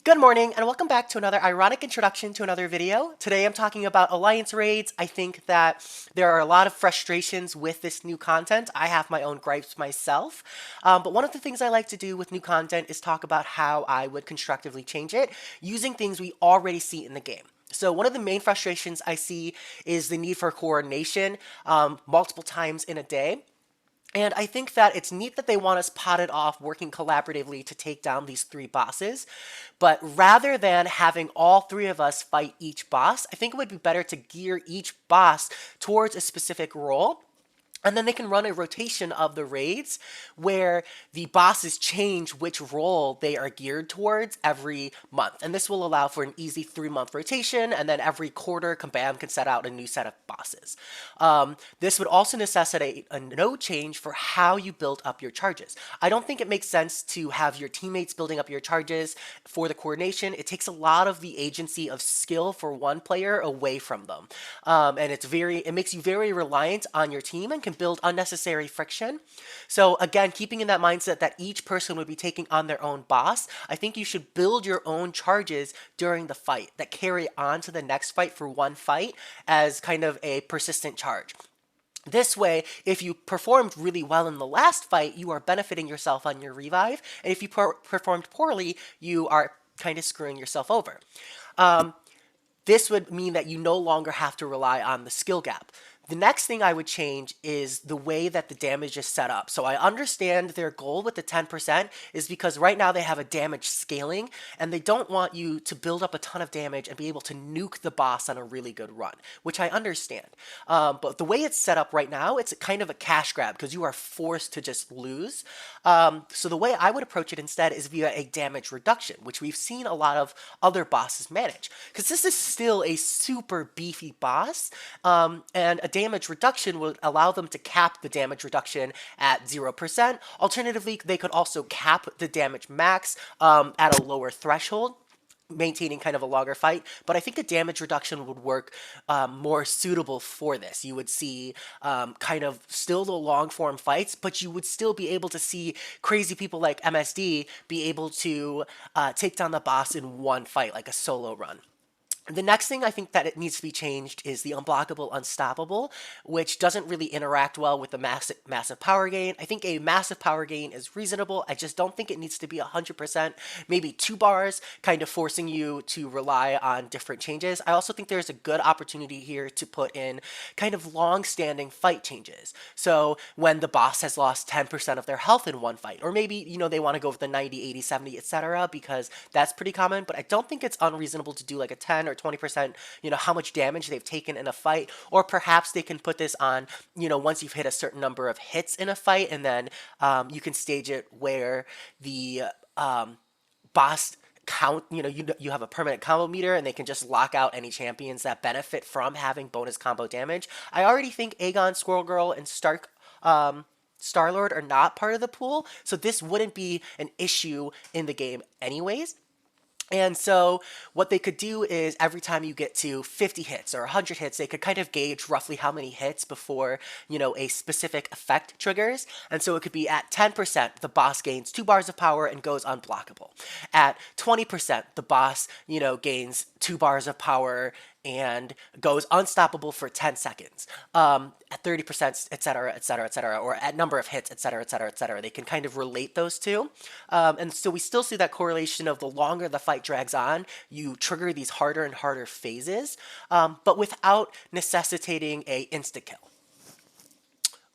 Good morning, and welcome back to another ironic introduction to another video. Today I'm talking about alliance raids. I think that there are a lot of frustrations with this new content. I have my own gripes myself, but one of the things I like to do with new content is talk about how I would constructively change it using things we already see in the game. So one of the main frustrations I see is the need for coordination multiple times in a day. And I think that it's neat that they want us potted off working collaboratively to take down these three bosses. But rather than having all three of us fight each boss, I think it would be better to gear each boss towards a specific role. And then they can run a rotation of the raids where the bosses change which role they are geared towards every month. And this will allow for an easy 3-month rotation, and then every quarter, Kabam can set out a new set of bosses. This would also necessitate a node change for how you build up your charges. I don't think it makes sense to have your teammates building up your charges for the coordination. It takes a lot of the agency of skill for one player away from them. And it makes you very reliant on your team and can build unnecessary friction. So again, keeping in that mindset that each person would be taking on their own boss, I think you should build your own charges during the fight that carry on to the next fight for one fight as kind of a persistent charge. This way, if you performed really well in the last fight, you are benefiting yourself on your revive, and if you performed poorly, you are kind of screwing yourself over. This would mean that you no longer have to rely on the skill gap. The next thing I would change is the way that the damage is set up. So I understand their goal with the 10% is because right now they have a damage scaling, and they don't want you to build up a ton of damage and be able to nuke the boss on a really good run, which I understand. But the way it's set up right now, it's kind of a cash grab because you are forced to just lose. So the way I would approach it instead is via a damage reduction, which we've seen a lot of other bosses manage. Because this is still a super beefy boss, and a damage reduction would allow them to cap the damage reduction at 0%. Alternatively, they could also cap the damage max at a lower threshold, maintaining kind of a longer fight. But I think a damage reduction would work more suitable for this. You would see kind of still the long form fights, but you would still be able to see crazy people like MSD be able to take down the boss in one fight, like a solo run. The next thing I think that it needs to be changed is the Unblockable Unstoppable, which doesn't really interact well with the massive power gain. I think a massive power gain is reasonable. I just don't think it needs to be 100%, maybe 2 bars, kind of forcing you to rely on different changes. I also think there's a good opportunity here to put in kind of long-standing fight changes. So when the boss has lost 10% of their health in one fight, or maybe, they want to go with the 90, 80, 70, etc., because that's pretty common, but I don't think it's unreasonable to do like a 10 or 20%, how much damage they've taken in a fight, or perhaps they can put this on, once you've hit a certain number of hits in a fight, and then you can stage it where the boss count, you have a permanent combo meter, and they can just lock out any champions that benefit from having bonus combo damage. I already think Aegon, Squirrel Girl, and Star-Lord are not part of the pool, so this wouldn't be an issue in the game anyways. And so what they could do is every time you get to 50 hits or 100 hits, they could kind of gauge roughly how many hits before, a specific effect triggers. And so it could be at 10%, the boss gains 2 bars of power and goes unblockable. At 20%, the boss, gains 2 bars of power and goes unstoppable for 10 seconds. At 30%, etc., etc., etc., or at number of hits, etc., etc., etc. They can kind of relate those two. And so we still see that correlation of the longer the fight drags on, you trigger these harder and harder phases, but without necessitating a insta-kill.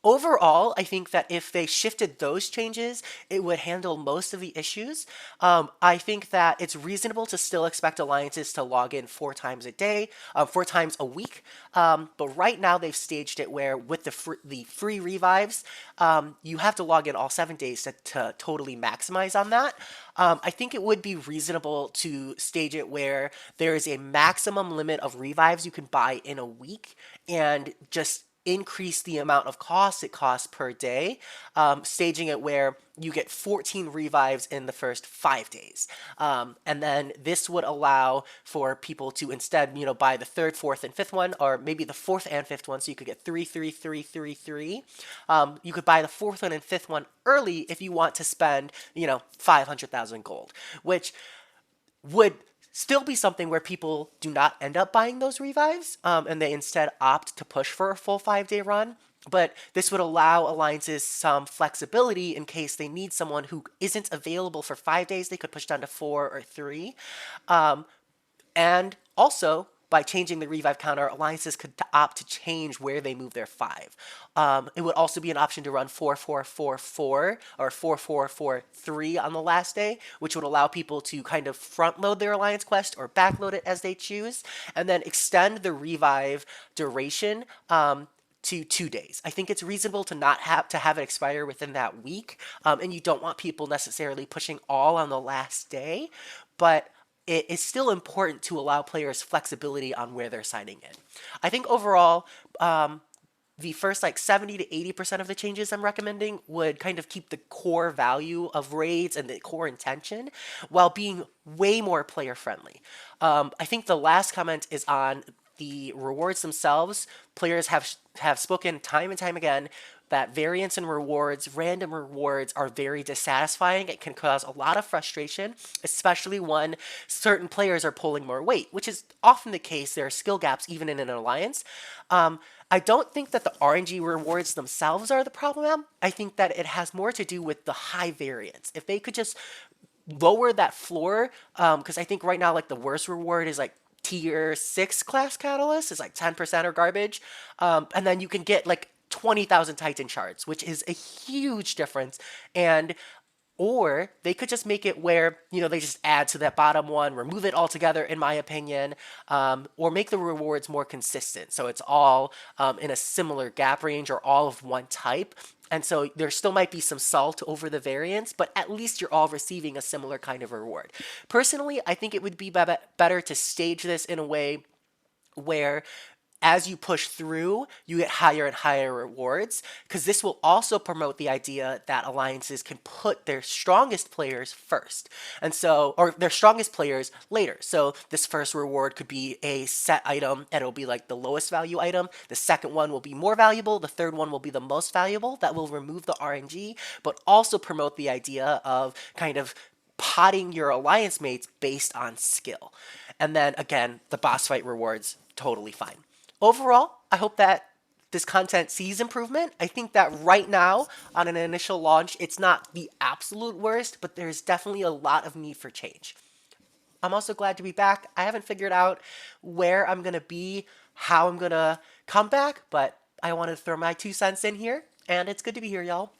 Overall, I think that if they shifted those changes, it would handle most of the issues. I think that it's reasonable to still expect alliances to log in 4 times a day, 4 times a week. But right now they've staged it where with the free revives, you have to log in all 7 days to totally maximize on that. I think it would be reasonable to stage it where there is a maximum limit of revives you can buy in a week, and just increase the amount of cost it costs per day, staging it where you get 14 revives in the first 5 days. And then this would allow for people to instead, buy the 3rd, 4th, and 5th one, or maybe the 4th and 5th one, so you could get 3, 3, 3, 3, 3. You could buy the 4th one and 5th one early if you want to spend, 500,000 gold, which would still be something where people do not end up buying those revives, and they instead opt to push for a full 5 day run. But this would allow alliances some flexibility in case they need someone who isn't available for 5 days. They could push down to 4 or 3. And also, by changing the revive counter, alliances could opt to change where they move their 5. It would also be an option to run 4-4-4-4 or 4-4-4-3 on the last day, which would allow people to kind of front load their alliance quest or back load it as they choose, and then extend the revive duration to 2 days. I think it's reasonable to not have it expire within that week, and you don't want people necessarily pushing all on the last day, but it is still important to allow players flexibility on where they're signing in. I think overall, the first like 70 to 80% of the changes I'm recommending would kind of keep the core value of raids and the core intention while being way more player friendly. I think the last comment is on the rewards themselves. Players have spoken time and time again that variance in rewards, random rewards, are very dissatisfying. It can cause a lot of frustration, especially when certain players are pulling more weight, which is often the case. There are skill gaps even in an alliance. I don't think that the RNG rewards themselves are the problem. I think that it has more to do with the high variance. If they could just lower that floor, because I think right now like the worst reward is like tier 6 class catalyst is like 10% or garbage, and then you can get like 20,000 Titan shards, which is a huge difference. And or they could just make it where, they just add to that bottom one, remove it altogether, in my opinion, or make the rewards more consistent. So it's all in a similar gap range or all of one type. And so there still might be some salt over the variance, but at least you're all receiving a similar kind of reward. Personally, I think it would be better to stage this in a way where as you push through, you get higher and higher rewards, because this will also promote the idea that alliances can put their strongest players first, and so, or their strongest players later. So this first reward could be a set item, and it'll be like the lowest value item. The second one will be more valuable. The third one will be the most valuable. That will remove the RNG, but also promote the idea of kind of potting your alliance mates based on skill. And then again, the boss fight rewards, totally fine. Overall, I hope that this content sees improvement. I think that right now, on an initial launch, it's not the absolute worst, but there's definitely a lot of need for change. I'm also glad to be back. I haven't figured out where I'm going to be, how I'm going to come back, but I wanted to throw my 2 cents in here, and it's good to be here, y'all.